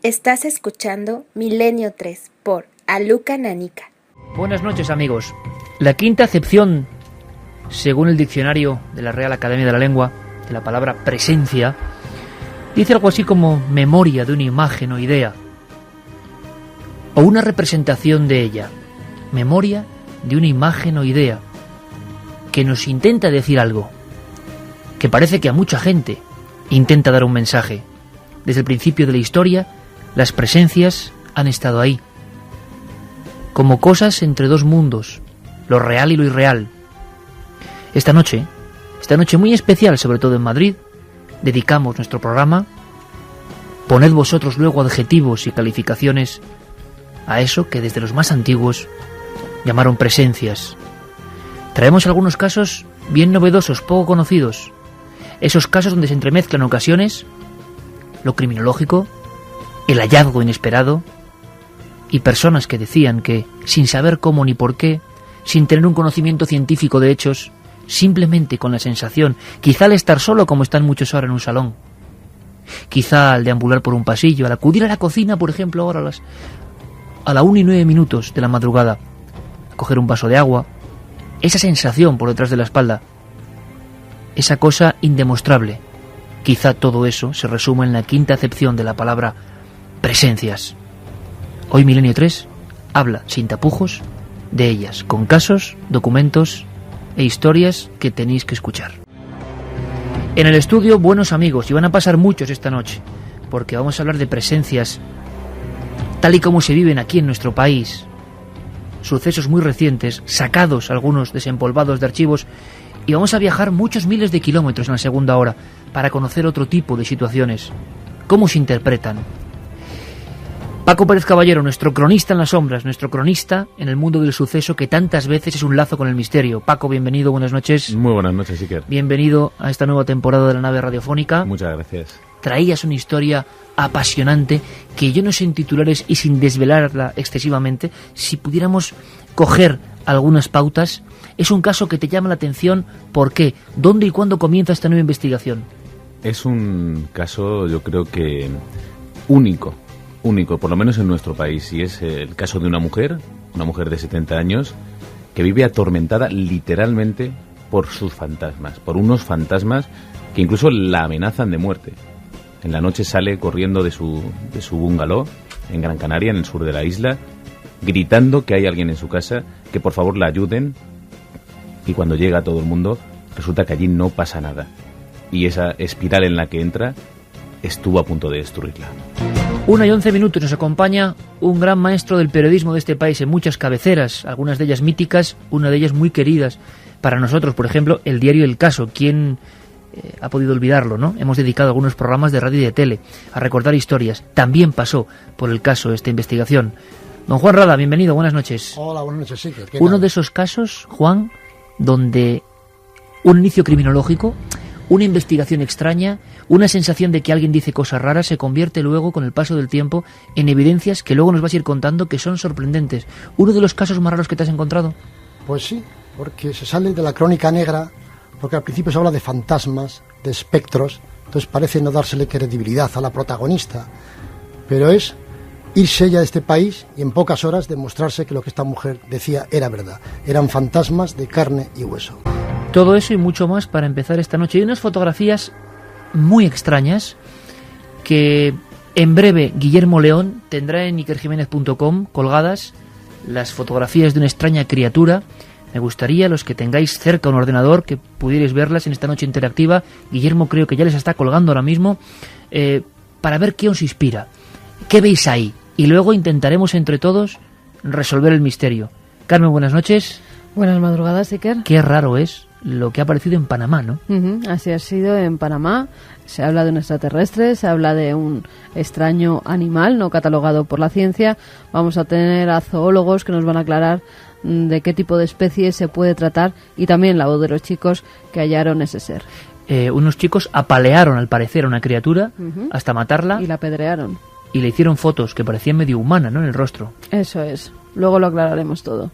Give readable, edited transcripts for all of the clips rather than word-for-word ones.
Estás escuchando Milenio 3 por Aluca Nanica. Buenas noches, amigos. La quinta acepción, según el diccionario de la Real Academia de la Lengua, de la palabra presencia, dice algo así como memoria de una imagen o idea, o una representación de ella. Memoria de una imagen o idea que nos intenta decir algo, que parece que a mucha gente intenta dar un mensaje. Desde el principio de la historia, las presencias han estado ahí, como cosas entre dos mundos, lo real y lo irreal. Esta noche muy especial, sobre todo en Madrid, dedicamos nuestro programa. Poned vosotros luego adjetivos y calificaciones a eso que desde los más antiguos llamaron presencias. Traemos algunos casos bien novedosos, poco conocidos. Esos casos donde se entremezclan ocasiones lo criminológico, el hallazgo inesperado y personas que decían que, sin saber cómo ni por qué, sin tener un conocimiento científico de hechos, simplemente con la sensación, quizá al estar solo como están muchos ahora en un salón, quizá al deambular por un pasillo, al acudir a la cocina, por ejemplo, ahora a la 1:09 de la madrugada, a coger un vaso de agua, esa sensación por detrás de la espalda, esa cosa indemostrable, quizá todo eso se resuma en la quinta acepción de la palabra presencias. Hoy Milenio 3 habla sin tapujos de ellas, con casos, documentos e historias que tenéis que escuchar. En el estudio, buenos amigos, y van a pasar muchos esta noche, porque vamos a hablar de presencias tal y como se viven aquí en nuestro país. Sucesos muy recientes, sacados algunos desempolvados de archivos, y vamos a viajar muchos miles de kilómetros en la segunda hora para conocer otro tipo de situaciones, cómo se interpretan. Paco Pérez Caballero, nuestro cronista en las sombras, nuestro cronista en el mundo del suceso que tantas veces es un lazo con el misterio. Paco, bienvenido, buenas noches. Muy buenas noches, Iker. Bienvenido a esta nueva temporada de la nave radiofónica. Muchas gracias. Traías una historia apasionante que yo no sé en titulares y sin desvelarla excesivamente, si pudiéramos coger algunas pautas. Es un caso que te llama la atención. ¿Por qué? ¿Dónde y cuándo comienza esta nueva investigación? Es un caso, yo creo que único, por lo menos en nuestro país, y es el caso de una mujer de 70 años, que vive atormentada literalmente por sus fantasmas, por unos fantasmas que incluso la amenazan de muerte. En la noche sale corriendo de su bungalow en Gran Canaria, en el sur de la isla, gritando que hay alguien en su casa, que por favor la ayuden, y cuando llega todo el mundo, resulta que allí no pasa nada. Y esa espiral en la que entra estuvo a punto de destruirla. 1:11 nos acompaña un gran maestro del periodismo de este país en muchas cabeceras, algunas de ellas míticas, una de ellas muy queridas para nosotros, por ejemplo, el diario El Caso. ¿Quién ha podido olvidarlo, no? Hemos dedicado algunos programas de radio y de tele a recordar historias. También pasó por El Caso esta investigación. Don Juan Rada, bienvenido, buenas noches. Hola, buenas noches, sí. Uno de esos casos, Juan, donde un inicio criminológico, una investigación extraña, una sensación de que alguien dice cosas raras, se convierte luego, con el paso del tiempo, en evidencias que luego nos vas a ir contando que son sorprendentes. ¿Uno de los casos más raros que te has encontrado? Pues sí, porque se sale de la crónica negra, porque al principio se habla de fantasmas, de espectros, entonces parece no dársele credibilidad a la protagonista, pero es irse ella de este país y en pocas horas demostrarse que lo que esta mujer decía era verdad. Eran fantasmas de carne y hueso. Todo eso y mucho más para empezar esta noche. Hay unas fotografías muy extrañas que en breve Guillermo León tendrá en ikerjimenez.com colgadas las fotografías de una extraña criatura. Me gustaría, los que tengáis cerca un ordenador, que pudierais verlas en esta noche interactiva. Guillermo creo que ya les está colgando ahora mismo, para ver qué os inspira, qué veis ahí, y luego intentaremos entre todos resolver el misterio. Carmen, buenas noches. Buenas madrugadas, Iker. Qué raro es lo que ha aparecido en Panamá, ¿no? Así ha sido en Panamá. Se habla de un extraterrestre, se habla de un extraño animal no catalogado por la ciencia. Vamos a tener a zoólogos que nos van a aclarar de qué tipo de especie se puede tratar, y también la voz de los chicos que hallaron ese ser. Unos chicos apalearon al parecer a una criatura hasta matarla. Y la apedrearon. Y le hicieron fotos que parecían medio humanas, ¿no?, en el rostro. Eso es. Luego lo aclararemos todo.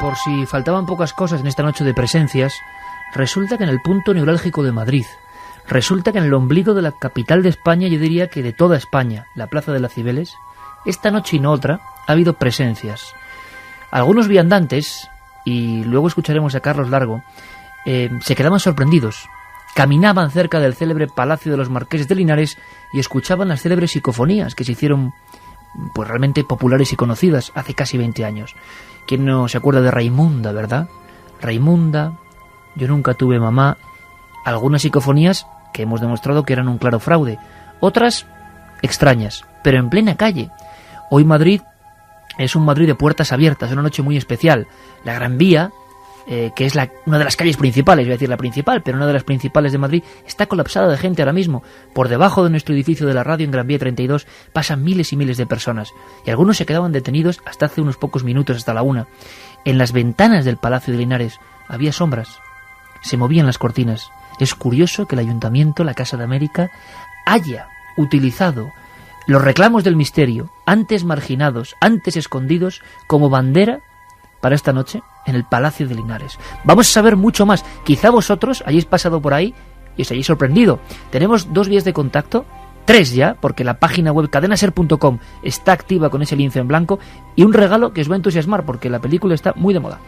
Por si faltaban pocas cosas en esta noche de presencias, resulta que en el punto neurálgico de Madrid, Resulta que en el ombligo de la capital de España, yo diría que de toda España, la Plaza de las Cibeles, esta noche y no otra, ha habido presencias. Algunos viandantes, y luego escucharemos a Carlos Largo, se quedaban sorprendidos. Caminaban cerca del célebre Palacio de los Marqueses de Linares y escuchaban las célebres psicofonías que se hicieron pues realmente populares y conocidas hace casi 20 años. ¿Quién no se acuerda de Raimunda, verdad? Raimunda, yo nunca tuve mamá. Algunas psicofonías que hemos demostrado que eran un claro fraude, otras extrañas, pero en plena calle. Hoy Madrid es un Madrid de puertas abiertas, una noche muy especial. La Gran Vía, que es una de las calles principales, voy a decir la principal, pero una de las principales de Madrid, está colapsada de gente ahora mismo. Por debajo de nuestro edificio de la radio en Gran Vía 32 pasan miles y miles de personas, y algunos se quedaban detenidos hasta hace unos pocos minutos, hasta la 1. En las ventanas del Palacio de Linares había sombras, se movían las cortinas. Es curioso que el Ayuntamiento, la Casa de América, haya utilizado los reclamos del misterio, antes marginados, antes escondidos, como bandera para esta noche en el Palacio de Linares. Vamos a saber mucho más. Quizá vosotros hayáis pasado por ahí y os hayáis sorprendido. Tenemos 2 vías de contacto, 3 ya, porque la página web cadenaser.com está activa con ese lince en blanco, y un regalo que os va a entusiasmar porque la película está muy de moda.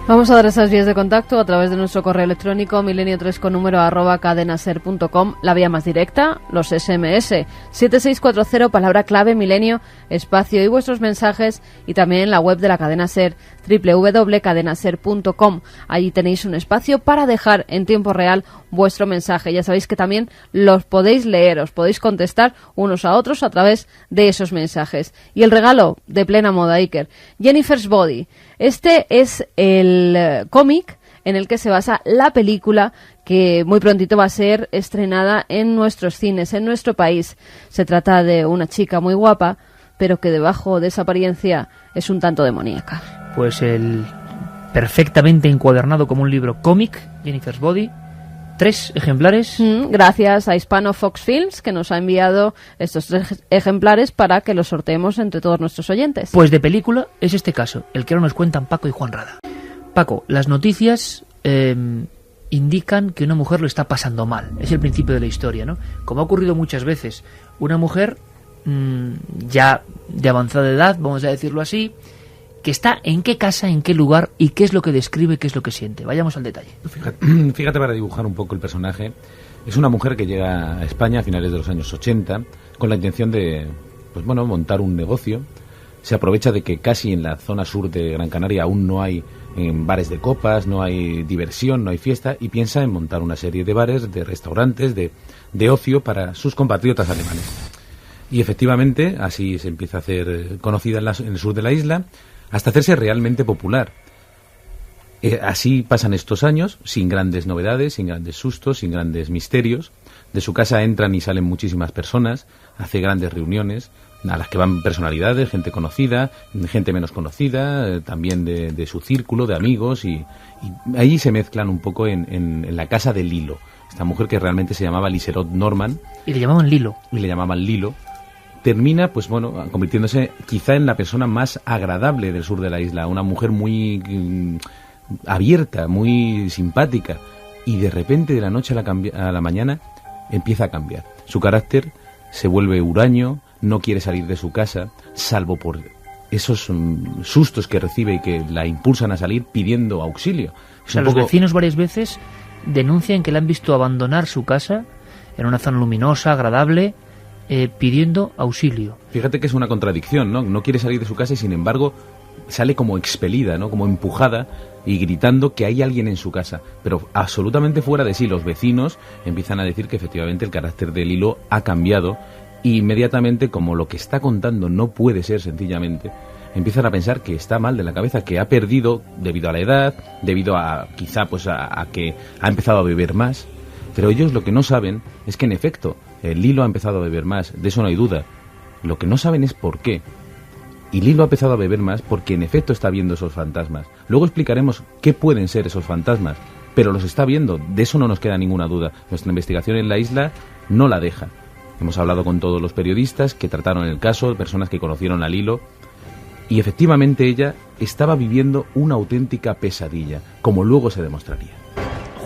Vamos a dar esas vías de contacto a través de nuestro correo electrónico milenio3 con número @cadenaser.com, la vía más directa, los SMS 7640, palabra clave milenio, espacio y vuestros mensajes, y también la web de la Cadena Ser, www.cadenaser.com. Allí tenéis un espacio para dejar en tiempo real vuestro mensaje. Ya sabéis que también los podéis leer, os podéis contestar unos a otros a través de esos mensajes. Y el regalo de plena moda, Iker, Jennifer's Body. Este es el cómic en el que se basa la película que muy prontito va a ser estrenada en nuestros cines, en nuestro país. Se trata de una chica muy guapa, pero que debajo de esa apariencia es un tanto demoníaca. Pues el perfectamente encuadernado como un libro cómic, Jennifer's Body, 3 ejemplares. Gracias a Hispano Fox Films, que nos ha enviado estos 3 ejemplares para que los sorteemos entre todos nuestros oyentes. Pues de película es este caso, el que ahora nos cuentan Paco y Juan Rada. Paco, las noticias indican que una mujer lo está pasando mal. Es el principio de la historia, ¿no? Como ha ocurrido muchas veces, una mujer ya de avanzada edad, vamos a decirlo así, que está en qué casa, en qué lugar y qué es lo que describe, qué es lo que siente. Vayamos al detalle. Fíjate para dibujar un poco el personaje. Es una mujer que llega a España a finales de los años 80 con la intención de, pues bueno, montar un negocio. Se aprovecha de que casi en la zona sur de Gran Canaria aún no hay bares de copas, no hay diversión, no hay fiesta, y piensa en montar una serie de bares, de restaurantes, de ocio para sus compatriotas alemanes. Y efectivamente, así se empieza a hacer conocida en el sur de la isla, hasta hacerse realmente popular. Así pasan estos años, sin grandes novedades, sin grandes sustos, sin grandes misterios. De su casa entran y salen muchísimas personas, hace grandes reuniones, a las que van personalidades, gente conocida, gente menos conocida, también de su círculo, de amigos, y ahí se mezclan un poco en la casa de Lilo, esta mujer que realmente se llamaba Liselott Norman. Y le llamaban Lilo. Y le llamaban Lilo. Termina, pues bueno, convirtiéndose quizá en la persona más agradable del sur de la isla, una mujer muy abierta, muy simpática, y de repente, de la noche a la mañana, empieza a cambiar. Su carácter se vuelve huraño, no quiere salir de su casa, salvo por esos sustos que recibe y que la impulsan a salir pidiendo auxilio. O sea, los vecinos varias veces denuncian que la han visto abandonar su casa en una zona luminosa, agradable, pidiendo auxilio. Fíjate que es una contradicción, ¿no? No quiere salir de su casa y sin embargo sale como expelida, ¿no? Como empujada y gritando que hay alguien en su casa, pero absolutamente fuera de sí. Los vecinos empiezan a decir que efectivamente el carácter de Lilo ha cambiado, y inmediatamente, como lo que está contando no puede ser sencillamente, empiezan a pensar que está mal de la cabeza, que ha perdido debido a la edad, debido a quizá pues a que ha empezado a beber más. Pero ellos lo que no saben es que en efecto Lilo ha empezado a beber más, de eso no hay duda. Lo que no saben es por qué. Y Lilo ha empezado a beber más porque en efecto está viendo esos fantasmas. Luego explicaremos qué pueden ser esos fantasmas, pero los está viendo, de eso no nos queda ninguna duda. Nuestra investigación en la isla no la deja. Hemos hablado con todos los periodistas que trataron el caso, personas que conocieron a Lilo, y efectivamente ella estaba viviendo una auténtica pesadilla, como luego se demostraría.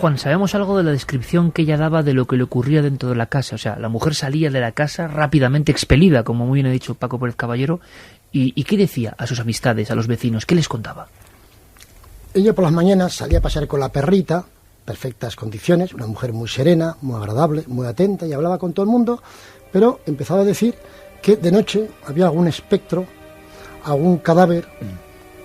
Juan, ¿sabemos algo de la descripción que ella daba de lo que le ocurría dentro de la casa? O sea, la mujer salía de la casa rápidamente expelida, como muy bien ha dicho Paco Pérez Caballero, ¿y qué decía a sus amistades, a los vecinos? ¿Qué les contaba? Ella por las mañanas salía a pasear con la perrita, perfectas condiciones, una mujer muy serena, muy agradable, muy atenta, y hablaba con todo el mundo, pero empezaba a decir que de noche había algún espectro, algún cadáver,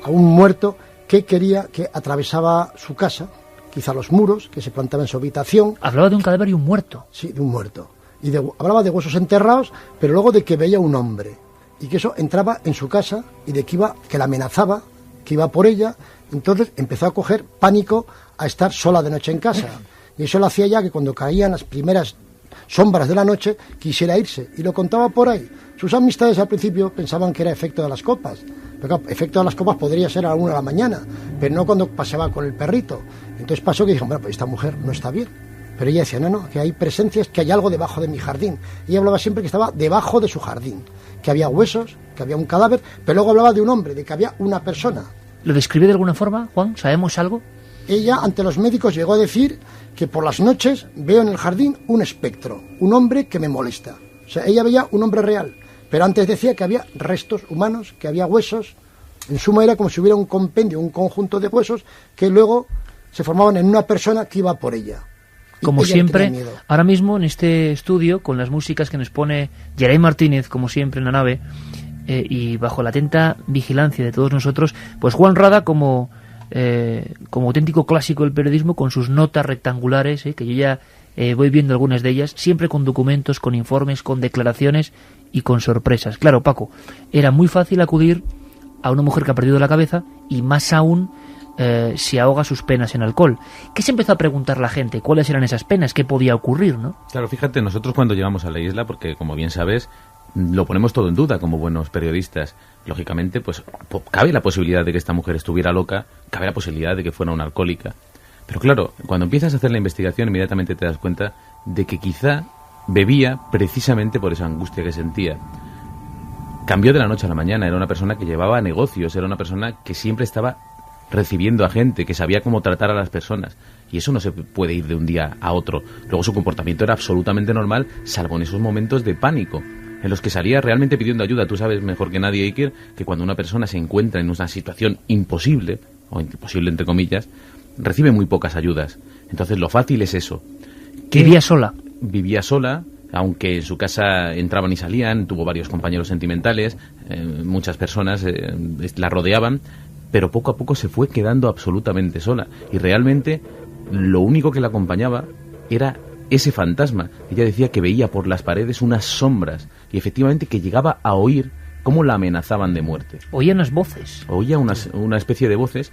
algún muerto que quería que atravesaba su casa, quizá los muros, que se plantaba en su habitación. Hablaba de un cadáver y un muerto. Sí, de un muerto. Y hablaba de huesos enterrados, pero luego de que veía un hombre, y que eso entraba en su casa, y de que la amenazaba, que iba por ella. Entonces empezó a coger pánico a estar sola de noche en casa. Y eso lo hacía ya que cuando caían las primeras sombras de la noche quisiera irse. Y lo contaba por ahí. Sus amistades al principio pensaban que era efecto de las copas. Pero claro, efecto de las copas podría ser a la 1 de la mañana, pero no cuando paseaba con el perrito. Entonces pasó que dijeron, bueno, pues esta mujer no está bien. Pero ella decía, no, que hay presencias, que hay algo debajo de mi jardín. Y ella hablaba siempre que estaba debajo de su jardín. Que había huesos, que había un cadáver, pero luego hablaba de un hombre, de que había una persona. ¿Lo describe de alguna forma, Juan? ¿Sabemos algo? Ella, ante los médicos, llegó a decir que por las noches veo en el jardín un espectro, un hombre que me molesta. O sea, ella veía un hombre real, pero antes decía que había restos humanos, que había huesos. En suma era como si hubiera un compendio, un conjunto de huesos que luego se formaban en una persona que iba por ella. Como siempre, ahora mismo en este estudio, con las músicas que nos pone Geray Martínez, como siempre en la nave, y bajo la atenta vigilancia de todos nosotros, pues Juan Rada como auténtico clásico del periodismo, con sus notas rectangulares, que yo ya voy viendo algunas de ellas, siempre con documentos, con informes, con declaraciones y con sorpresas. Claro, Paco, era muy fácil acudir a una mujer que ha perdido la cabeza, y más aún si ahoga sus penas en alcohol. ¿Qué se empezó a preguntar la gente? ¿Cuáles eran esas penas? ¿Qué podía ocurrir, no? Claro, fíjate, nosotros cuando llegamos a la isla, porque como bien sabes, lo ponemos todo en duda como buenos periodistas. Lógicamente, pues cabe la posibilidad de que esta mujer estuviera loca, cabe la posibilidad de que fuera una alcohólica. Pero claro, cuando empiezas a hacer la investigación, inmediatamente te das cuenta de que quizá bebía precisamente por esa angustia que sentía. Cambió de la noche a la mañana, era una persona que llevaba negocios, era una persona que siempre estaba recibiendo a gente, que sabía cómo tratar a las personas, y eso no se puede ir de un día a otro. Luego su comportamiento era absolutamente normal, salvo en esos momentos de pánico en los que salía realmente pidiendo ayuda. Tú sabes mejor que nadie, Iker, que cuando una persona se encuentra en una situación imposible, o imposible entre comillas, recibe muy pocas ayudas. Entonces lo fácil es eso. ¿Vivía sola? Vivía sola, aunque en su casa entraban y salían, tuvo varios compañeros sentimentales, muchas personas la rodeaban, pero poco a poco se fue quedando absolutamente sola. Y realmente lo único que la acompañaba era ese fantasma. Ella decía que veía por las paredes unas sombras, y efectivamente que llegaba a oír cómo la amenazaban de muerte. Oía unas voces. Oía una especie de voces,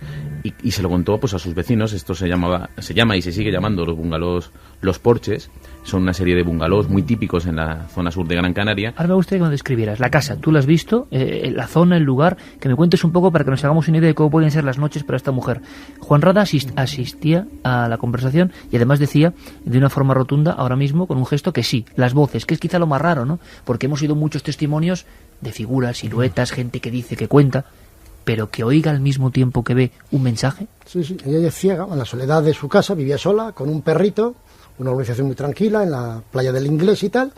y se lo contó pues a sus vecinos. Esto se llama y se sigue llamando los bungalows, los porches. Son una serie de bungalows muy típicos en la zona sur de Gran Canaria. Ahora me gustaría que me describieras la casa. Tú la has visto, la zona, el lugar, que me cuentes un poco para que nos hagamos una idea de cómo pueden ser las noches para esta mujer. Juan Rada asistía a la conversación y además decía de una forma rotunda, ahora mismo, con un gesto, que sí, las voces, que es quizá lo más raro, ¿no? Porque hemos oído muchos testimonios de figuras, siluetas, gente que dice, que cuenta, pero que oiga al mismo tiempo que ve un mensaje. Sí, ella es ciega, en la soledad de su casa, vivía sola, con un perrito, una organización muy tranquila, en la playa del Inglés y tal,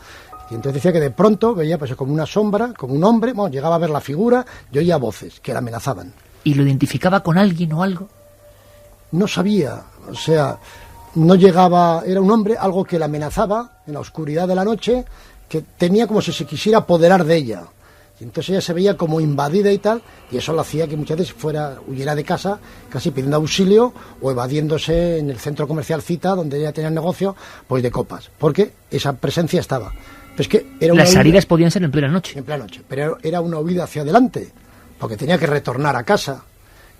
y entonces decía que de pronto veía pues como una sombra, como un hombre, bueno, llegaba a ver la figura y oía voces que la amenazaban. ¿Y lo identificaba con alguien o algo? No sabía, o sea, no llegaba, era un hombre, algo que la amenazaba en la oscuridad de la noche, que tenía como si se quisiera apoderar de ella. Y entonces ella se veía como invadida y tal, y eso lo hacía que muchas veces huyera de casa, casi pidiendo auxilio o evadiéndose en el centro comercial Cita, donde ella tenía negocio, pues de copas, porque esa presencia estaba. Pero es que era una Las salidas podían ser en plena noche. En plena noche, pero era una huida hacia adelante, porque tenía que retornar a casa.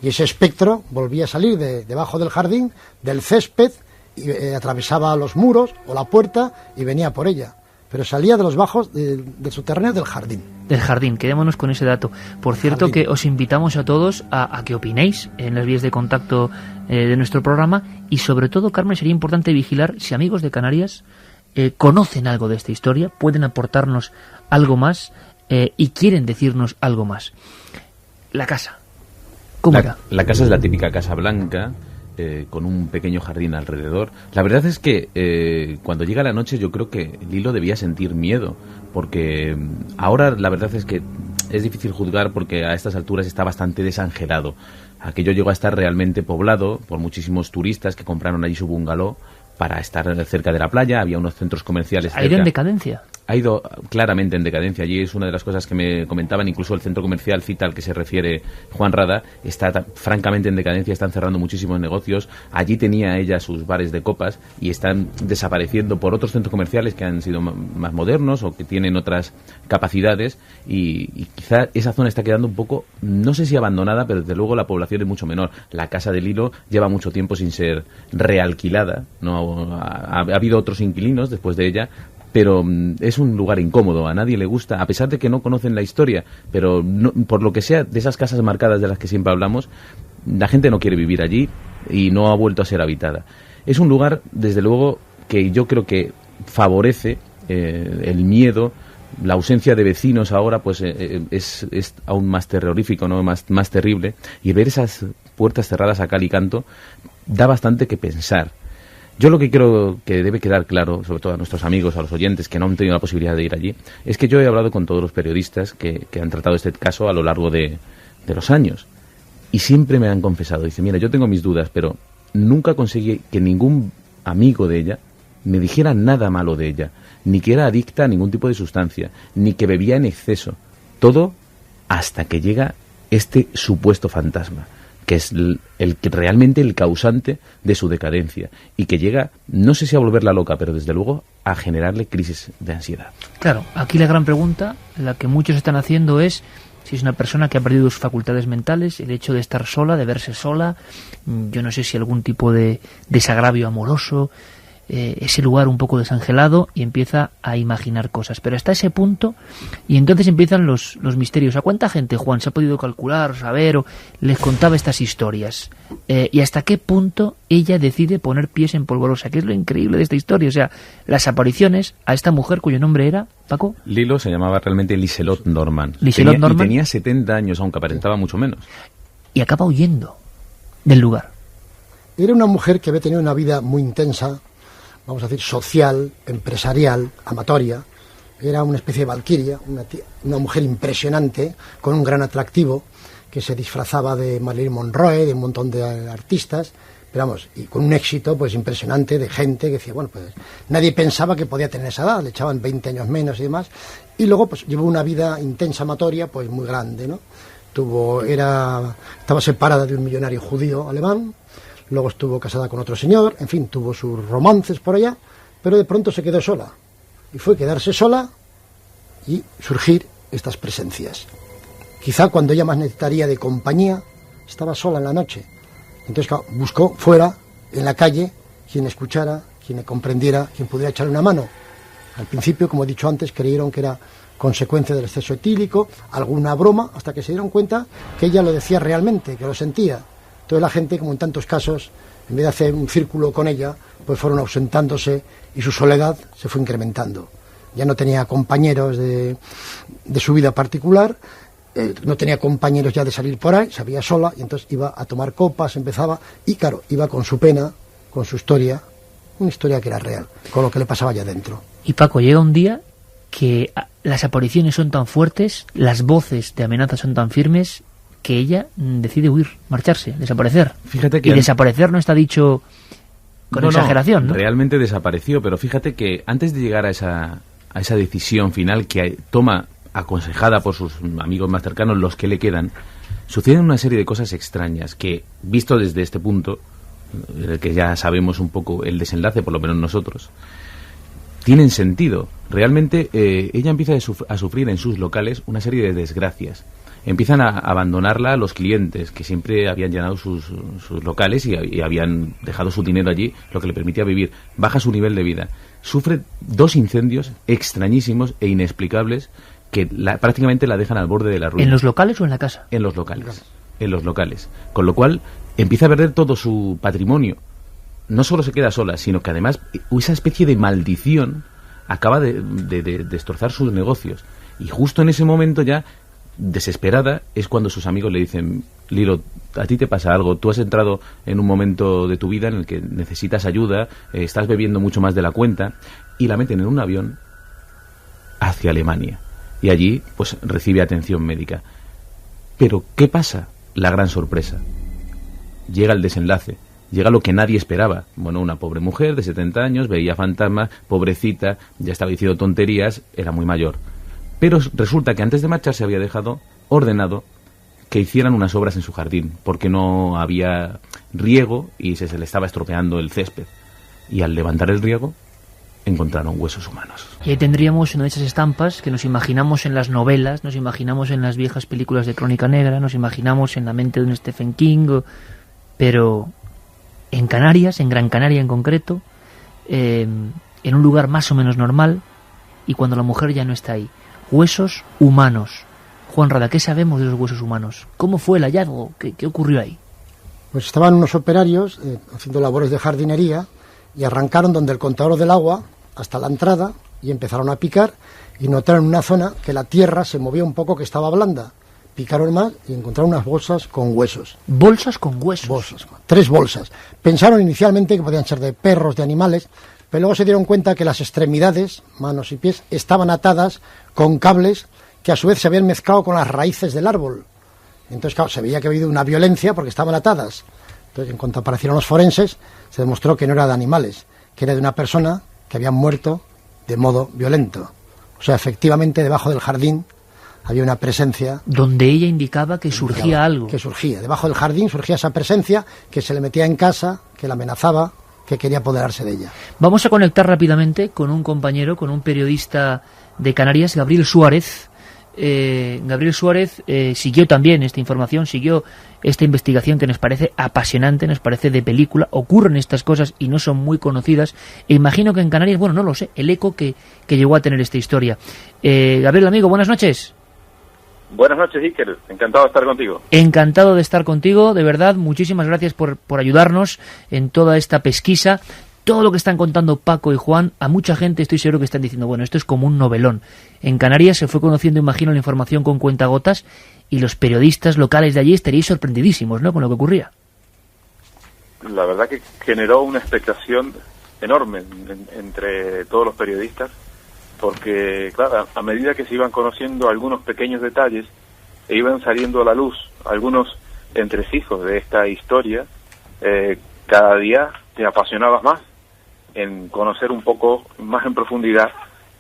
Y ese espectro volvía a salir debajo del jardín, del césped, y atravesaba los muros o la puerta y venía por ella. Pero salía de los bajos del subterráneo del jardín. Del jardín, quedémonos con ese dato. Por cierto, que os invitamos a todos a que opinéis en las vías de contacto de nuestro programa, y sobre todo, Carmen, sería importante vigilar si amigos de Canarias conocen algo de esta historia, pueden aportarnos algo más y quieren decirnos algo más. La casa, ¿cómo era? La casa es la típica casa blanca, con un pequeño jardín alrededor. La verdad es que cuando llega la noche yo creo que Lilo debía sentir miedo, porque ahora la verdad es que es difícil juzgar porque a estas alturas está bastante desangelado. Aquello llegó a estar realmente poblado por muchísimos turistas que compraron allí su bungalow para estar cerca de la playa. Había unos centros comerciales cerca. ¿Ha ido en decadencia? Ha ido claramente en decadencia. Allí es una de las cosas que me comentaban, incluso el centro comercial Cita al que se refiere Juan Rada, está francamente en decadencia, están cerrando muchísimos negocios. Allí tenía ella sus bares de copas y están desapareciendo por otros centros comerciales que han sido más modernos o que tienen otras capacidades y quizá esa zona está quedando un poco, no sé si abandonada, pero desde luego la población es mucho menor. La casa de Lilo lleva mucho tiempo sin ser realquilada, no ha habido otros inquilinos después de ella, pero es un lugar incómodo, a nadie le gusta, a pesar de que no conocen la historia, pero no, por lo que sea, de esas casas marcadas de las que siempre hablamos, la gente no quiere vivir allí y no ha vuelto a ser habitada. Es un lugar, desde luego, que yo creo que favorece el miedo. La ausencia de vecinos ahora pues es aún más terrorífico, ¿no? más terrible, y ver esas puertas cerradas a cal y canto da bastante que pensar. Yo lo que creo que debe quedar claro, sobre todo a nuestros amigos, a los oyentes que no han tenido la posibilidad de ir allí, es que yo he hablado con todos los periodistas que han tratado este caso a lo largo de los años, y siempre me han confesado, dice, mira, yo tengo mis dudas, pero nunca conseguí que ningún amigo de ella me dijera nada malo de ella, ni que era adicta a ningún tipo de sustancia, ni que bebía en exceso, todo hasta que llega este supuesto fantasma, que es realmente el causante de su decadencia y que llega, no sé si a volverla loca, pero desde luego a generarle crisis de ansiedad. Claro, aquí la gran pregunta, la que muchos están haciendo es si es una persona que ha perdido sus facultades mentales, el hecho de estar sola, de verse sola, yo no sé si algún tipo de desagravio amoroso, ese lugar un poco desangelado, y empieza a imaginar cosas. Pero hasta ese punto, y entonces empiezan los misterios. ¿A cuánta gente, Juan, se ha podido calcular, saber, o les contaba estas historias? ¿Y hasta qué punto ella decide poner pies en polvorosa? ¿Qué es lo increíble de esta historia? O sea, las apariciones a esta mujer cuyo nombre era, Paco. Lilo se llamaba realmente Liselott Norman. Liselott Norman. Y tenía 70 años, aunque aparentaba mucho menos. Y acaba huyendo del lugar. Era una mujer que había tenido una vida muy intensa, vamos a decir, social, empresarial, amatoria. Era una especie de valquiria, una mujer impresionante, con un gran atractivo, que se disfrazaba de Marilyn Monroe, de un montón de artistas, pero vamos, y con un éxito pues impresionante de gente que decía, bueno, pues nadie pensaba que podía tener esa edad, le echaban 20 años menos y demás, y luego pues llevó una vida intensa amatoria, pues muy grande, ¿no? Estaba separada de un millonario judío alemán, luego estuvo casada con otro señor, en fin, tuvo sus romances por allá, pero de pronto se quedó sola. Y fue quedarse sola y surgir estas presencias. Quizá cuando ella más necesitaría de compañía, estaba sola en la noche. Entonces, claro, buscó fuera, en la calle, quien escuchara, quien le comprendiera, quien pudiera echarle una mano. Al principio, como he dicho antes, creyeron que era consecuencia del exceso etílico, alguna broma, hasta que se dieron cuenta que ella lo decía realmente, que lo sentía. Entonces la gente, como en tantos casos, en vez de hacer un círculo con ella, pues fueron ausentándose y su soledad se fue incrementando. Ya no tenía compañeros de su vida particular, no tenía compañeros ya de salir por ahí, se veía sola y entonces iba a tomar copas, empezaba, y claro, iba con su pena, con su historia, una historia que era real, con lo que le pasaba allá dentro. Y Paco, llega un día que las apariciones son tan fuertes, las voces de amenaza son tan firmes, que ella decide huir, marcharse, desaparecer. Fíjate que desaparecer no está dicho con exageración, ¿no? Realmente desapareció, pero fíjate que antes de llegar a esa decisión final que toma, aconsejada por sus amigos más cercanos, los que le quedan, suceden una serie de cosas extrañas que, visto desde este punto, que ya sabemos un poco el desenlace, por lo menos nosotros, tienen sentido. Realmente ella empieza a sufrir en sus locales una serie de desgracias. Empiezan a abandonarla los clientes que siempre habían llenado sus locales y habían dejado su dinero allí, lo que le permitía vivir. Baja su nivel de vida. Sufre 2 incendios extrañísimos e inexplicables que prácticamente la dejan al borde de la ruina. ¿En los locales o en la casa? En los locales. En los locales. Con lo cual empieza a perder todo su patrimonio. No solo se queda sola, sino que además esa especie de maldición acaba de destrozar sus negocios. Y justo en ese momento ya desesperada, es cuando sus amigos le dicen: Lilo, a ti te pasa algo, tú has entrado en un momento de tu vida en el que necesitas ayuda, estás bebiendo mucho más de la cuenta, y la meten en un avión hacia Alemania. Y allí, pues, recibe atención médica. Pero, ¿qué pasa? La gran sorpresa. Llega el desenlace. Llega lo que nadie esperaba. Bueno, una pobre mujer de 70 años, veía fantasmas, pobrecita, ya estaba diciendo tonterías, era muy mayor. Pero resulta que antes de marcharse había dejado ordenado que hicieran unas obras en su jardín, porque no había riego y se le estaba estropeando el césped. Y al levantar el riego, encontraron huesos humanos. Y ahí tendríamos una de esas estampas que nos imaginamos en las novelas, nos imaginamos en las viejas películas de Crónica Negra, nos imaginamos en la mente de un Stephen King, pero en Canarias, en Gran Canaria en concreto, en un lugar más o menos normal, y cuando la mujer ya no está ahí. Huesos humanos. Juan Rada, ¿qué sabemos de los huesos humanos? ¿Cómo fue el hallazgo? ¿Qué ocurrió ahí? Pues estaban unos operarios haciendo labores de jardinería y arrancaron donde el contador del agua hasta la entrada y empezaron a picar y notaron en una zona que la tierra se movía un poco, que estaba blanda. Picaron más y encontraron unas bolsas con huesos. ¿Bolsas con huesos? Bolsas, 3 bolsas. Pensaron inicialmente que podían ser de perros, de animales, pero luego se dieron cuenta que las extremidades, manos y pies, estaban atadas con cables que a su vez se habían mezclado con las raíces del árbol. Entonces, claro, se veía que había habido una violencia porque estaban atadas. Entonces, en cuanto aparecieron los forenses, se demostró que no era de animales, que era de una persona que había muerto de modo violento. O sea, efectivamente, debajo del jardín había una presencia. Donde ella indicaba que surgía algo. Que surgía. Debajo del jardín surgía esa presencia que se le metía en casa, que la amenazaba, que quería apoderarse de ella. Vamos a conectar rápidamente con un compañero, con un periodista de Canarias, Gabriel Suárez. Gabriel Suárez siguió también esta información, siguió esta investigación que nos parece apasionante, nos parece de película. Ocurren estas cosas y no son muy conocidas. E imagino que en Canarias, bueno, no lo sé, el eco que llegó a tener esta historia. Gabriel, amigo, buenas noches. Buenas noches, Iker. Encantado de estar contigo. Encantado de estar contigo, de verdad. Muchísimas gracias por ayudarnos en toda esta pesquisa. Todo lo que están contando Paco y Juan, a mucha gente estoy seguro que están diciendo, bueno, esto es como un novelón. En Canarias se fue conociendo, imagino, la información con cuentagotas, y los periodistas locales de allí estaríais sorprendidísimos, ¿no?, con lo que ocurría. La verdad que generó una expectación enorme entre todos los periodistas, porque, claro, a medida que se iban conociendo algunos pequeños detalles e iban saliendo a la luz algunos entresijos de esta historia, cada día te apasionabas más en conocer un poco más en profundidad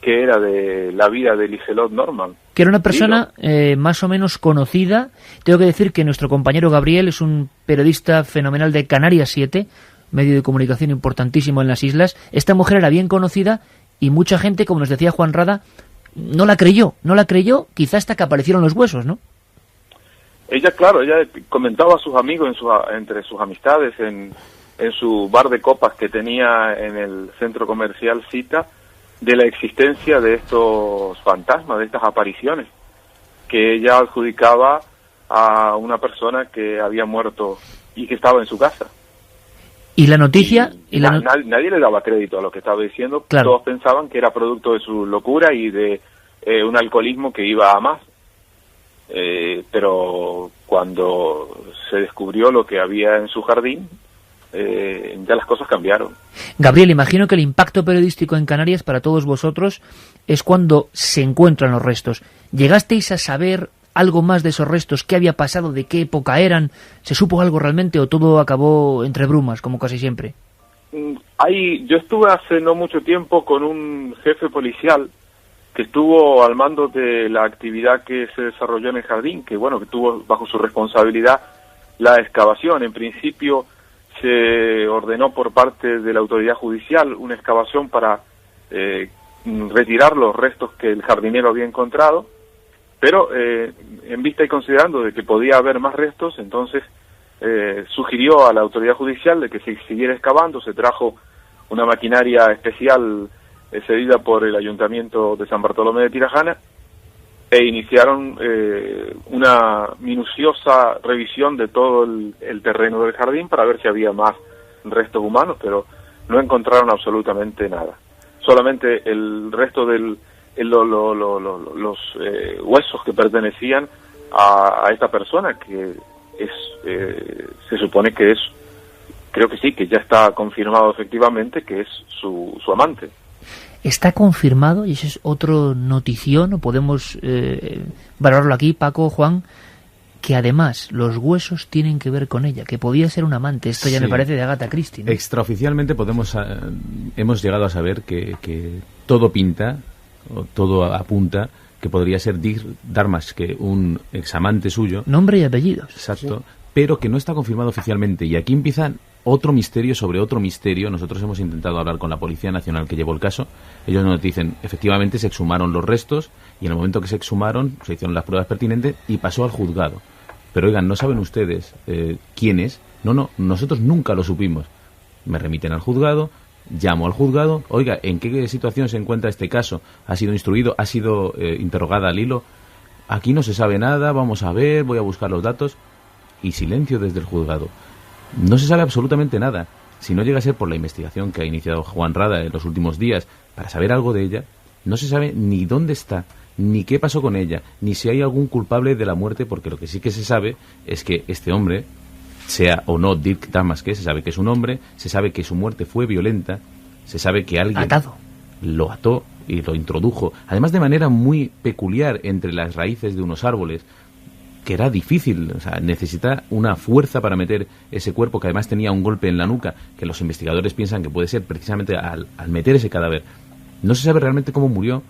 qué era de la vida de Liselott Norman. Que era una persona más o menos conocida. Tengo que decir que nuestro compañero Gabriel es un periodista fenomenal de Canarias 7, medio de comunicación importantísimo en las islas. Esta mujer era bien conocida y mucha gente, como nos decía Juan Rada, no la creyó, quizá hasta que aparecieron los huesos, ¿no? Ella, claro, ella comentaba a sus amigos entre sus amistades en su bar de copas que tenía en el centro comercial Cita, de la existencia de estos fantasmas, de estas apariciones, que ella adjudicaba a una persona que había muerto y que estaba en su casa. Y la noticia... Nadie le daba crédito a lo que estaba diciendo, claro. Todos pensaban que era producto de su locura y de un alcoholismo que iba a más. Pero cuando se descubrió lo que había en su jardín, ya las cosas cambiaron. Gabriel, imagino que el impacto periodístico en Canarias para todos vosotros es cuando se encuentran los restos. ¿Llegasteis a saber algo más de esos restos? ¿Qué había pasado? ¿De qué época eran? ¿Se supo algo realmente o todo acabó entre brumas, como casi siempre? Yo estuve hace no mucho tiempo con un jefe policial que estuvo al mando de la actividad que se desarrolló en el jardín, que tuvo bajo su responsabilidad la excavación. En principio se ordenó por parte de la autoridad judicial una excavación para retirar los restos que el jardinero había encontrado, pero en vista y considerando de que podía haber más restos, entonces sugirió a la autoridad judicial de que se siguiera excavando. Se trajo una maquinaria especial cedida por el Ayuntamiento de San Bartolomé de Tirajana e iniciaron una minuciosa revisión de todo el terreno del jardín para ver si había más restos humanos, pero no encontraron absolutamente nada. Solamente el resto de los huesos que pertenecían a esta persona que es, se supone que es, creo que sí, que ya está confirmado efectivamente que es su amante. Está confirmado, y ese es otro notición, o podemos valorarlo aquí, Paco, Juan, que además los huesos tienen que ver con ella, que podía ser un amante. Esto ya Sí. me parece de Agatha Christie, ¿no? Extraoficialmente hemos llegado a saber que todo pinta, o todo apunta, que podría ser Dirk Darmaske, un examante suyo. Nombre y apellidos. Exacto, pero que no está confirmado oficialmente. Y aquí empieza otro misterio sobre otro misterio. Nosotros hemos intentado hablar con la Policía Nacional que llevó el caso. Ellos nos dicen, efectivamente se exhumaron los restos, y en el momento que se exhumaron se hicieron las pruebas pertinentes y pasó al juzgado. Pero oigan, ¿no saben ustedes quién es? No, nosotros nunca lo supimos. Me remiten al juzgado, llamo al juzgado, oiga, ¿en qué situación se encuentra este caso? ¿Ha sido instruido? ¿Ha sido interrogada al hilo? Aquí no se sabe nada, vamos a ver, voy a buscar los datos. Y silencio desde el juzgado. No se sabe absolutamente nada. Si no llega a ser por la investigación que ha iniciado Juan Rada en los últimos días para saber algo de ella, no se sabe ni dónde está, ni qué pasó con ella, ni si hay algún culpable de la muerte, porque lo que sí que se sabe es que este hombre, sea o no Dirk Darmaske, se sabe que es un hombre, se sabe que su muerte fue violenta, se sabe que alguien Atado. lo ató y lo introdujo, además de manera muy peculiar entre las raíces de unos árboles, que era difícil, o sea, necesita una fuerza para meter ese cuerpo, que además tenía un golpe en la nuca, que los investigadores piensan que puede ser precisamente al meter ese cadáver. No se sabe realmente cómo murió,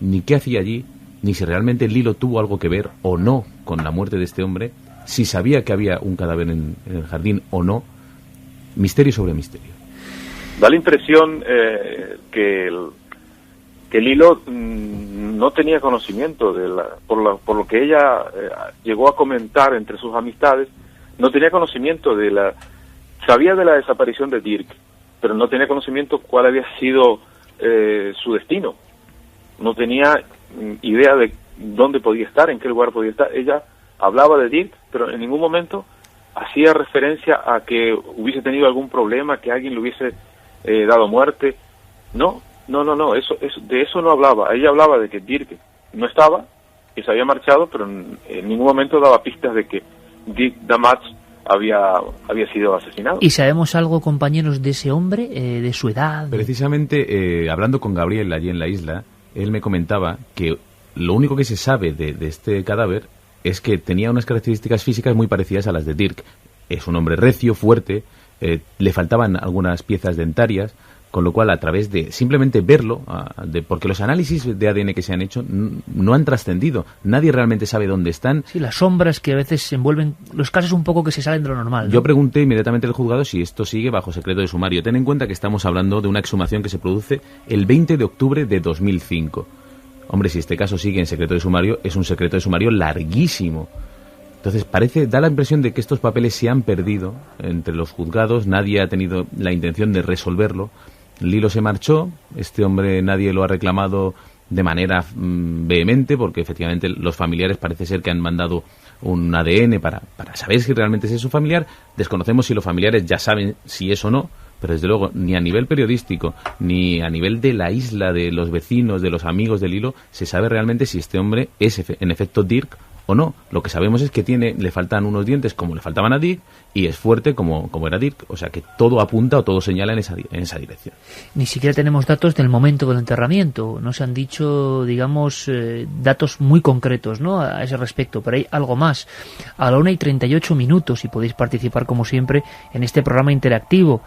ni qué hacía allí, ni si realmente Lilo tuvo algo que ver o no con la muerte de este hombre, si sabía que había un cadáver en el jardín o no. Misterio sobre misterio. Da la impresión que Lilo no tenía conocimiento por lo que ella llegó a comentar entre sus amistades, no tenía conocimiento sabía de la desaparición de Dirk, pero no tenía conocimiento cuál había sido su destino. No tenía idea de dónde podía estar, en qué lugar podía estar. Ella hablaba de Dirk, pero en ningún momento hacía referencia a que hubiese tenido algún problema, que alguien le hubiese dado muerte. No, de eso no hablaba. Ella hablaba de que Dirk no estaba, que se había marchado, pero en ningún momento daba pistas de que Dirk Darmaske había sido asesinado. ¿Y sabemos algo, compañeros, de ese hombre, de su edad? Precisamente, hablando con Gabriel allí en la isla, él me comentaba que lo único que se sabe de este cadáver es que tenía unas características físicas muy parecidas a las de Dirk. Es un hombre recio, fuerte, le faltaban algunas piezas dentarias, con lo cual a través de simplemente verlo, porque los análisis de ADN que se han hecho no han trascendido, nadie realmente sabe dónde están. Sí, las sombras que a veces envuelven los casos un poco que se salen de lo normal, ¿no? Yo pregunté inmediatamente al juzgado si esto sigue bajo secreto de sumario. Ten en cuenta que estamos hablando de una exhumación que se produce el 20 de octubre de 2005. Hombre, si este caso sigue en secreto de sumario, es un secreto de sumario larguísimo. Entonces da la impresión de que estos papeles se han perdido entre los juzgados, nadie ha tenido la intención de resolverlo. Lilo se marchó, este hombre nadie lo ha reclamado de manera vehemente, porque efectivamente los familiares parece ser que han mandado un ADN para saber si realmente es su familiar. Desconocemos si los familiares ya saben si es o no, pero desde luego ni a nivel periodístico ni a nivel de la isla, de los vecinos, de los amigos de Lilo, se sabe realmente si este hombre es en efecto Dirk o no. Lo que sabemos es que le faltan unos dientes como le faltaban a Dirk, y es fuerte como era Dirk, o sea que todo apunta o todo señala en esa dirección. Ni siquiera tenemos datos del momento del enterramiento, no se han dicho, digamos, datos muy concretos, ¿no?, a ese respecto, pero hay algo más. A la 1:38, y podéis participar como siempre en este programa interactivo,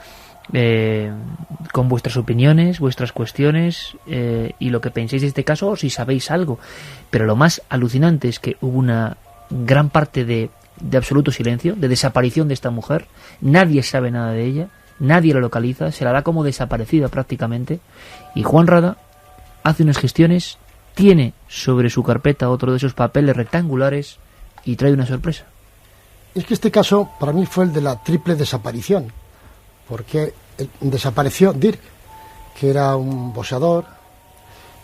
con vuestras opiniones, vuestras cuestiones y lo que penséis de este caso, o si sabéis algo. Pero lo más alucinante es que hubo una gran parte de absoluto silencio, de desaparición de esta mujer. Nadie sabe nada de ella, nadie la localiza, se la da como desaparecida prácticamente, y Juan Rada hace unas gestiones, tiene sobre su carpeta otro de esos papeles rectangulares y trae una sorpresa. Es que este caso para mí fue el de la triple desaparición, porque desapareció Dirk, que era un boxeador,